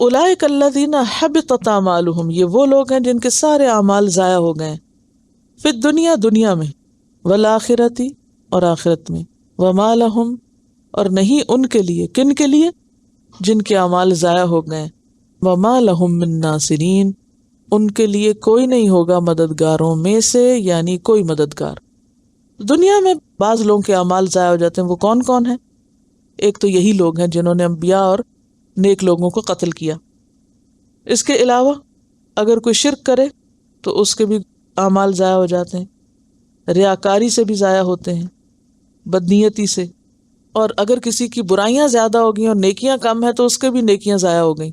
اولئک الذین حبطت اعمالہم، یہ وہ لوگ ہیں جن کے سارے اعمال ضائع ہو گئے فی الدنیا، دنیا میں، والآخرۃ، اور آخرت میں، وما لہم، اور نہیں ان کے لیے، کن کے لیے؟ جن کے اعمال ضائع ہو گئے، وما لہم من ناصرین، ان کے لیے کوئی نہیں ہوگا مددگاروں میں سے، یعنی کوئی مددگار۔ دنیا میں بعض لوگوں کے اعمال ضائع ہو جاتے ہیں، وہ کون کون ہیں؟ ایک تو یہی لوگ ہیں جنہوں نے انبیاء اور نیک لوگوں کو قتل کیا۔ اس کے علاوہ اگر کوئی شرک کرے تو اس کے بھی اعمال ضائع ہو جاتے ہیں، ریاکاری سے بھی ضائع ہوتے ہیں، بدنیتی سے، اور اگر کسی کی برائیاں زیادہ ہو گئیں اور نیکیاں کم ہیں تو اس کے بھی نیکیاں ضائع ہو گئیں۔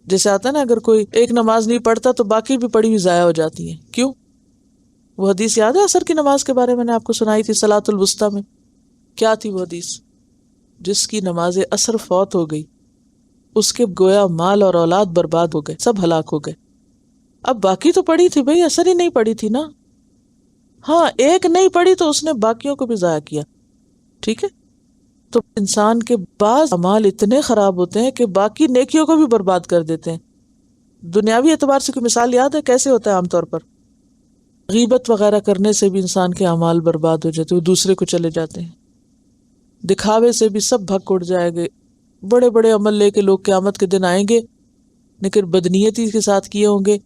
جیسے آتا ہے نا، اگر کوئی ایک نماز نہیں پڑھتا تو باقی بھی پڑھی ہوئی ضائع ہو جاتی ہیں۔ کیوں؟ وہ حدیث یاد ہے عصر کی نماز کے بارے میں نے آپ کو سنائی تھی صلاۃ الوسطیٰ میں؟ کیا تھی وہ حدیث؟ جس کی نماز عصر فوت ہو گئی اس کے گویا مال اور اولاد برباد ہو گئے، سب ہلاک ہو گئے۔ اب باقی تو پڑھی تھی بھئی، عصر ہی نہیں پڑھی تھی نا۔ ہاں، ایک نہیں پڑھی تو اس نے باقیوں کو بھی ضائع کیا، ٹھیک ہے؟ تو انسان کے بعض اعمال اتنے خراب ہوتے ہیں کہ باقی نیکیوں کو بھی برباد کر دیتے ہیں۔ دنیاوی اعتبار سے کوئی مثال یاد ہے کیسے ہوتا ہے؟ عام طور پر غیبت وغیرہ کرنے سے بھی انسان کے اعمال برباد ہو جاتے ہیں، وہ دوسرے کو چلے جاتے ہیں۔ دکھاوے سے بھی سب بھگ اڑ جائے گے، بڑے بڑے عمل لے کے لوگ قیامت کے دن آئیں گے لیکن بدنیتی کے ساتھ کیے ہوں گے۔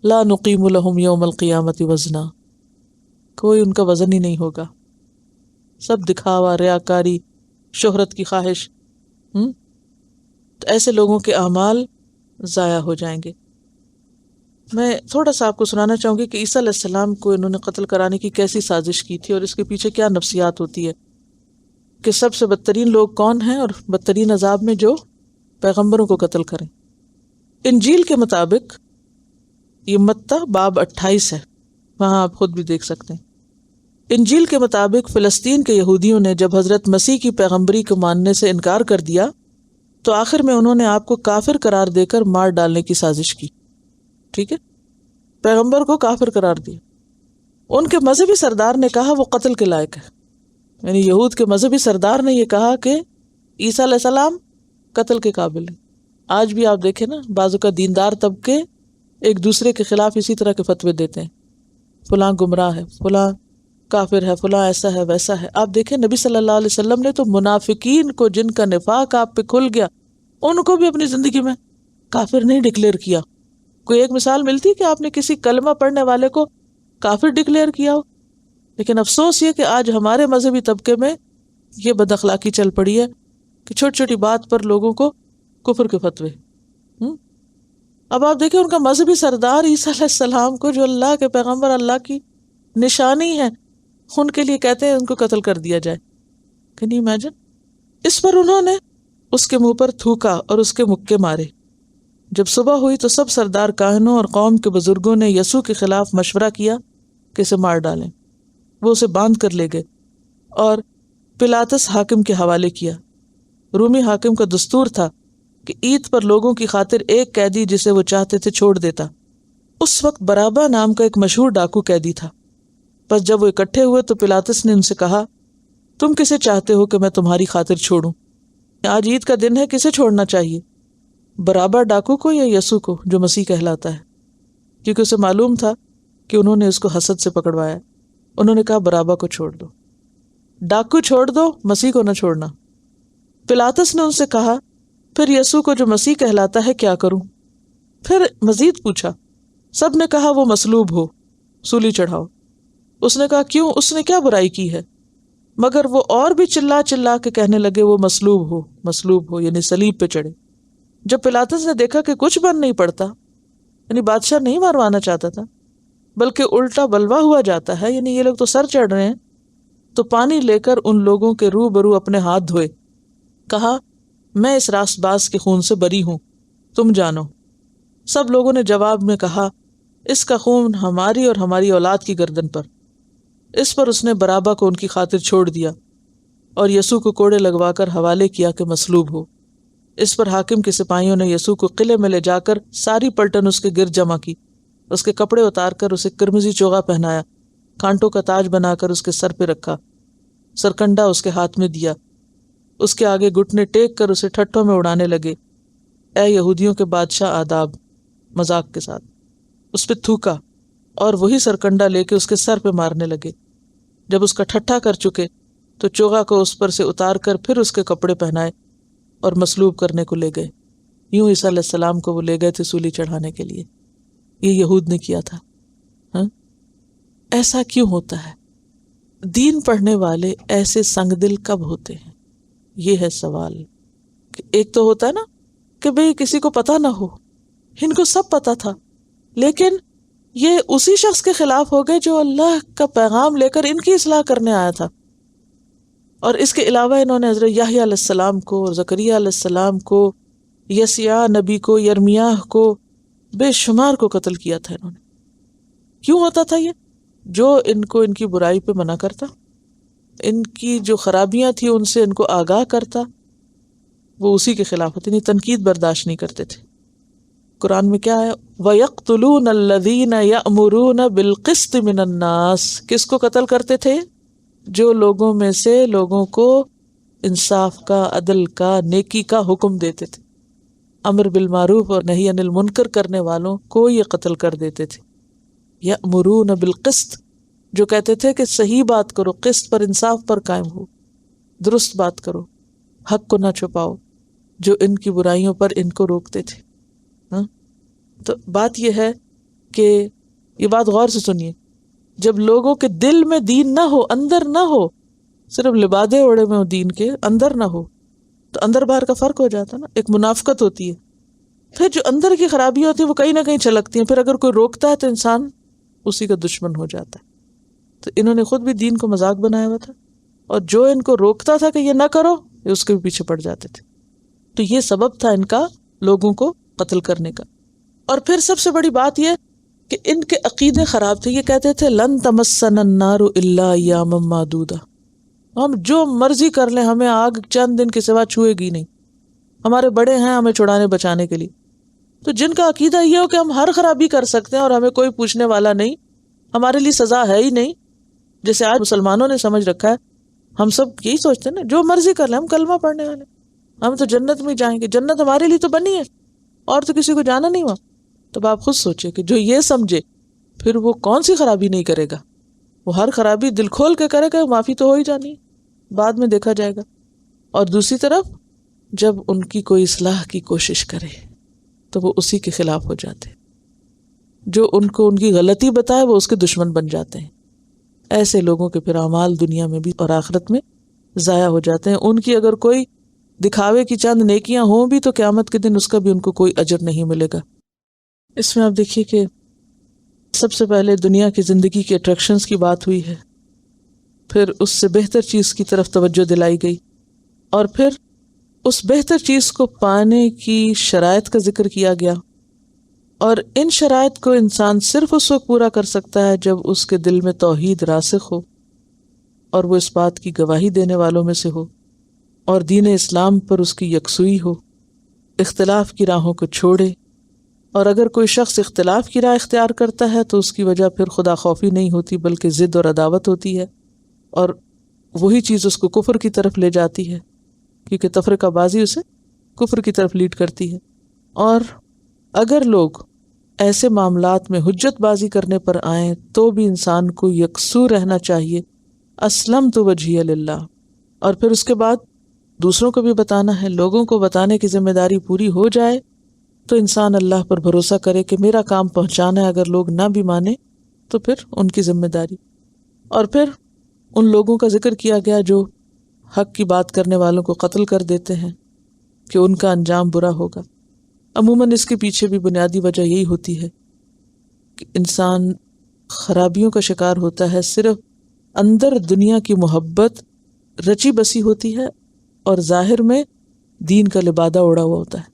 لا نقیم لہم یوم القیامت وزنا، کوئی ان کا وزن ہی نہیں ہوگا، سب دکھاوا، ریاکاری، شہرت کی خواہش۔ تو ایسے لوگوں کے اعمال ضائع ہو جائیں گے۔ میں تھوڑا سا آپ کو سنانا چاہوں گی کہ عیسیٰ علیہ السلام کو انہوں نے قتل کرانے کی کیسی سازش کی تھی اور اس کے پیچھے کیا نفسیات ہوتی ہے، کہ سب سے بدترین لوگ کون ہیں اور بدترین عذاب میں جو پیغمبروں کو قتل کریں۔ انجیل کے مطابق، یہ متی باب 28 ہے، وہاں آپ خود بھی دیکھ سکتے ہیں۔ انجیل کے مطابق فلسطین کے یہودیوں نے جب حضرت مسیح کی پیغمبری کو ماننے سے انکار کر دیا تو آخر میں انہوں نے آپ کو کافر قرار دے کر مار ڈالنے کی سازش کی، ٹھیک ہے؟ پیغمبر کو کافر قرار دیا۔ ان کے مذہبی سردار نے کہا وہ قتل کے لائق ہے، یعنی یہود کے مذہبی سردار نے یہ کہا کہ عیسیٰ علیہ السلام قتل کے قابل ہیں۔ آج بھی آپ دیکھیں نا، بعض کا دیندار طبقے ایک دوسرے کے خلاف اسی طرح کے فتوے دیتے ہیں، فلاں گمراہ ہے، فلاں کافر ہے، فلاں ایسا ہے ویسا ہے۔ آپ دیکھیں نبی صلی اللہ علیہ وسلم نے تو منافقین کو، جن کا نفاق آپ پہ کھل گیا، ان کو بھی اپنی زندگی میں کافر نہیں ڈکلیئر کیا۔ کوئی ایک مثال ملتی کہ آپ نے کسی کلمہ پڑھنے والے کو کافر ڈکلیئر کیا ہو؟ لیکن افسوس یہ کہ آج ہمارے مذہبی طبقے میں یہ بد اخلاقی چل پڑی ہے کہ چھوٹی چھوٹی بات پر لوگوں کو کفر کے فتوے۔ اب آپ دیکھیں ان کا مذہبی سردار عیسیٰ علیہ السلام کو، جو اللہ کے پیغمبر، اللہ کی نشانی ہے، ان کے لیے کہتے ہیں ان کو قتل کر دیا جائے۔ Can you imagine? اس پر انہوں نے اس کے منہ پر تھوکا اور اس کے مکے مارے۔ جب صبح ہوئی تو سب سردار کاہنوں اور قوم کے بزرگوں نے یسوع کے خلاف مشورہ کیا کہ اسے مار ڈالیں۔ وہ اسے باندھ کر لے گئے اور پلاطس حاکم کے حوالے کیا۔ رومی حاکم کا دستور تھا کہ عید پر لوگوں کی خاطر ایک قیدی جسے وہ چاہتے تھے چھوڑ دیتا۔ اس وقت برابا نام کا ایک مشہور ڈاکو قیدی تھا۔ بس جب وہ اکٹھے ہوئے تو پلاطس نے ان سے کہا، تم کسے چاہتے ہو کہ میں تمہاری خاطر چھوڑوں؟ آج عید کا دن ہے، کسے چھوڑنا چاہیے، برابا ڈاکو کو یا یسوع کو جو مسیح کہلاتا ہے؟ کیونکہ اسے معلوم تھا کہ انہوں نے اس کو حسد سے پکڑوایا۔ انہوں نے کہا برابا کو چھوڑ دو، ڈاکو چھوڑ دو، مسیح کو نہ چھوڑنا۔ پلاطس نے ان سے کہا، پھر یسوع کو جو مسیح کہلاتا ہے کیا کروں؟ پھر مزید پوچھا۔ سب نے کہا وہ مصلوب ہو، سولی چڑھاؤ۔ اس نے کہا کیوں، اس نے کیا برائی کی ہے؟ مگر وہ اور بھی چلا چلا کے کہنے لگے وہ مصلوب ہو، مصلوب ہو، یعنی صلیب پہ چڑھے۔ جب پلاطس نے دیکھا کہ کچھ بن نہیں پڑتا، یعنی بادشاہ نہیں ماروانا چاہتا تھا بلکہ الٹا بلوا ہوا جاتا ہے، یعنی یہ لوگ تو سر چڑھ رہے ہیں، تو پانی لے کر ان لوگوں کے روبرو اپنے ہاتھ دھوئے، کہا میں اس راست باز کے خون سے بری ہوں، تم جانو۔ سب لوگوں نے جواب میں کہا اس کا خون ہماری اور ہماری اولاد کی گردن پر۔ اس پر اس نے برابا کو ان کی خاطر چھوڑ دیا اور یسوع کو کوڑے لگوا کر حوالے کیا کہ مصلوب ہو۔ اس پر حاکم کے سپاہیوں نے یسوع کو قلعے میں لے جا کر ساری پلٹن اس کے گرد جمع کی، اس کے کپڑے اتار کر اسے قرمزی چوغا پہنایا، کانٹوں کا تاج بنا کر اس کے سر پہ رکھا، سرکنڈا اس کے ہاتھ میں دیا، اس کے آگے گھٹنے ٹیک کر اسے ٹھٹھوں میں اڑانے لگے۔ اے یہودیوں کے بادشاہ آداب، مذاق کے ساتھ اس پہ تھوکا اور وہی سرکنڈا لے کے اس کے سر پہ مارنے لگے۔ جب اس کا ٹھٹھا کر چکے تو چوغا کو اس پر سے اتار کر پھر اس کے کپڑے پہنائے اور مصلوب کرنے کو لے گئے۔ یوں عیسیٰ علیہ السلام کو وہ لے گئے تھے سولی چڑھانے کے لیے۔ یہ یہود نے کیا تھا۔ ہاں، ایسا کیوں ہوتا ہے؟ دین پڑھنے والے ایسے سنگ دل کب ہوتے ہیں؟ یہ ہے سوال۔ کہ ایک تو ہوتا ہے نا کہ بھئی کسی کو پتہ نہ ہو، ان کو سب پتہ تھا، لیکن یہ اسی شخص کے خلاف ہو گئے جو اللہ کا پیغام لے کر ان کی اصلاح کرنے آیا تھا۔ اور اس کے علاوہ انہوں نے حضرت یحییٰ علیہ السلام کو، زکریا علیہ السلام کو، یسیع نبی کو، یرمیاہ کو، بے شمار کو قتل کیا تھا انہوں نے۔ کیوں ہوتا تھا یہ؟ جو ان کو ان کی برائی پہ منع کرتا، ان کی جو خرابیاں تھیں ان سے ان کو آگاہ کرتا، وہ اسی کے خلاف ہوتے، نہیں تنقید برداشت نہیں کرتے تھے۔ قرآن میں کیا ہے؟ وَيَقْتُلُونَ الَّذِينَ يَأْمُرُونَ بِالْقِسْطِ مِنَ النَّاسِ۔ کس کو قتل کرتے تھے؟ جو لوگوں میں سے لوگوں کو انصاف کا، عدل کا، نیکی کا حکم دیتے تھے، امر بالمعروف اور نہی عن المنکر کرنے والوں کو یہ قتل کر دیتے تھے۔ یأمرون بالقسط، جو کہتے تھے کہ صحیح بات کرو، قسط پر، انصاف پر قائم ہو، درست بات کرو، حق کو نہ چھپاؤ، جو ان کی برائیوں پر ان کو روکتے تھے۔ ہاں، تو بات یہ ہے کہ یہ بات غور سے سنیے، جب لوگوں کے دل میں دین نہ ہو، اندر نہ ہو، صرف لبادے اوڑے میں ہو دین کے، اندر نہ ہو، تو اندر باہر کا فرق ہو جاتا نا، ایک منافقت ہوتی ہے۔ پھر جو اندر کی خرابی ہوتی ہے وہ کہیں نہ کہیں چھلکتی ہیں، پھر اگر کوئی روکتا ہے تو انسان اسی کا دشمن ہو جاتا ہے۔ تو انہوں نے خود بھی دین کو مذاق بنایا ہوا تھا، اور جو ان کو روکتا تھا کہ یہ نہ کرو، یہ اس کے بھی پیچھے پڑ جاتے تھے۔ تو یہ سبب تھا ان کا لوگوں کو قتل کرنے کا۔ اور پھر سب سے بڑی بات یہ کہ ان کے عقیدے خراب تھے۔ یہ کہتے تھے لن تمسنا النار الا ایاما معدودہ، ہم جو مرضی کر لیں، ہمیں آگ چند دن کے سوا چھوئے گی نہیں، ہمارے بڑے ہیں ہمیں چھڑانے بچانے کے لیے۔ تو جن کا عقیدہ یہ ہو کہ ہم ہر خرابی کر سکتے ہیں اور ہمیں کوئی پوچھنے والا نہیں، ہمارے لیے سزا ہے ہی نہیں، جیسے آج مسلمانوں نے سمجھ رکھا ہے، ہم سب یہی سوچتے ہیں نا، جو مرضی کر لیں، ہم کلمہ پڑھنے والے، ہم تو جنت میں جائیں گے، جنت ہمارے لیے تو بنی ہے اور تو کسی کو جانا نہیں ہوا۔ تو آپ خود سوچیں کہ جو یہ سمجھے پھر وہ کون سی خرابی نہیں کرے گا، وہ ہر خرابی دل کھول کے کرے گا، معافی تو ہو ہی جانی، بعد میں دیکھا جائے گا۔ اور دوسری طرف جب ان کی کوئی اصلاح کی کوشش کرے تو وہ اسی کے خلاف ہو جاتے، جو ان کو ان کی غلطی بتائے وہ اس کے دشمن بن جاتے ہیں۔ ایسے لوگوں کے پھر اعمال دنیا میں بھی اور آخرت میں ضائع ہو جاتے ہیں۔ ان کی اگر کوئی دکھاوے کی چند نیکیاں ہوں بھی تو قیامت کے دن اس کا بھی ان کو کوئی اجر نہیں ملے گا۔ اس میں آپ دیکھیے کہ سب سے پہلے دنیا کی زندگی کے اٹریکشنز کی بات ہوئی ہے، پھر اس سے بہتر چیز کی طرف توجہ دلائی گئی، اور پھر اس بہتر چیز کو پانے کی شرائط کا ذکر کیا گیا، اور ان شرائط کو انسان صرف اس وقت پورا کر سکتا ہے جب اس کے دل میں توحید راسخ ہو اور وہ اس بات کی گواہی دینے والوں میں سے ہو، اور دین اسلام پر اس کی یکسوئی ہو، اختلاف کی راہوں کو چھوڑے۔ اور اگر کوئی شخص اختلاف کی راہ اختیار کرتا ہے تو اس کی وجہ پھر خدا خوفی نہیں ہوتی بلکہ ضد اور عداوت ہوتی ہے، اور وہی چیز اس کو کفر کی طرف لے جاتی ہے، کیونکہ تفرقہ بازی اسے کفر کی طرف لیڈ کرتی ہے۔ اور اگر لوگ ایسے معاملات میں حجت بازی کرنے پر آئیں تو بھی انسان کو یکسو رہنا چاہیے، اسلمت وجہی للہ، اور پھر اس کے بعد دوسروں کو بھی بتانا ہے، لوگوں کو بتانے کی ذمہ داری پوری ہو جائے تو انسان اللہ پر بھروسہ کرے کہ میرا کام پہنچانا ہے، اگر لوگ نہ بھی مانے تو پھر ان کی ذمہ داری۔ اور پھر ان لوگوں کا ذکر کیا گیا جو حق کی بات کرنے والوں کو قتل کر دیتے ہیں کہ ان کا انجام برا ہوگا۔ عموماً اس کے پیچھے بھی بنیادی وجہ یہی ہوتی ہے کہ انسان خرابیوں کا شکار ہوتا ہے، صرف اندر دنیا کی محبت رچی بسی ہوتی ہے اور ظاہر میں دین کا لبادہ اوڑا ہوا ہوتا ہے۔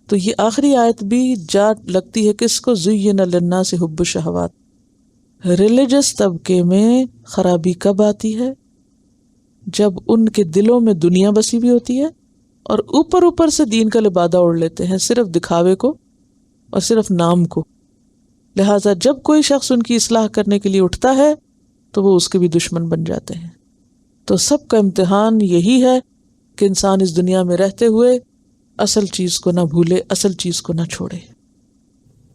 تو یہ آخری آیت بھی جا لگتی ہے کس کو؟ زین للناس حب الشہوات۔ ریلیجس طبقے میں خرابی کب آتی ہے؟ جب ان کے دلوں میں دنیا بسی بھی ہوتی ہے اور اوپر سے دین کا لبادہ اوڑھ لیتے ہیں، صرف دکھاوے کو اور صرف نام کو۔ لہٰذا جب کوئی شخص ان کی اصلاح کرنے کے لیے اٹھتا ہے تو وہ اس کے بھی دشمن بن جاتے ہیں۔ تو سب کا امتحان یہی ہے کہ انسان اس دنیا میں رہتے ہوئے اصل چیز کو نہ بھولے، اصل چیز کو نہ چھوڑے۔